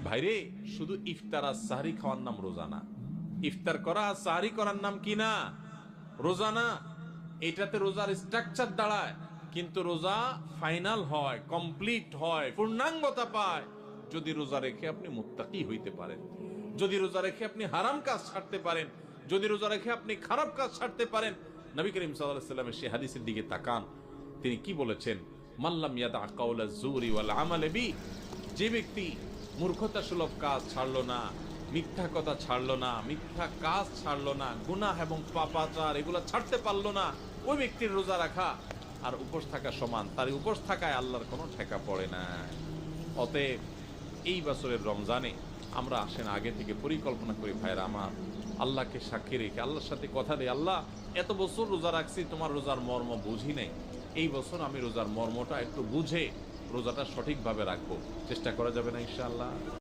ভাইরে, শুধু ইফতার আর সাহরি খাওয়ার নাম রোজা না। ইফতার করা আর সাহরি করার নাম কি না? রোজা না। এটাতে রোজার স্ট্রাকচার দাঁড়ায়, কিন্তু রোজা ফাইনাল হয়, কমপ্লিট হয়, পূর্ণাঙ্গতা পায় যদি রোজা রেখে আপনি মুত্তাকি হইতে পারেন, যদি রোজা রেখে আপনি হারাম কাজ ছাড়তে পারেন, যদি রোজা রেখে আপনি খারাপ কাজ ছাড়তে পারেন। নবী করিম সাল্লাল্লাহু আলাইহি ওয়াসাল্লামের সেই হাদিসের দিকে তাকান, তিনি কি বলেছেন? মাল্লাম ইয়াদা কাওলা যুরি ওয়াল আমাল বি, যে ব্যক্তি মূর্খতা সুলভ কাজ ছাড়লো না, মিথ্যা কথা ছাড়লো না, মিথ্যা কাজ ছাড়লো না, গুনাহ এবং পাপাচার এগুলো ছাড়তে পারলো না, ওই ব্যক্তির রোজা রাখা আর উপোস থাকা সমান। তার উপোস থাকায় আল্লাহর কোনো ঠেকা পড়ে না। অতএব এই বছরের রমজানে আমরা আসেন আগে থেকে পরিকল্পনা করি, ভাইরা আমার, আল্লাহকে সাক্ষী রেখে আল্লাহর সাথে কথা দেই, আল্লাহ এত বছর রোজা রাখছি, তোমার রোজার মর্ম বুঝি নাই, এই বছর আমি রোজার মর্মটা একটু বুঝে রোজাটা সঠিকভাবে রাখবো। চেষ্টা করা যাবে না ইনশাআল্লাহ?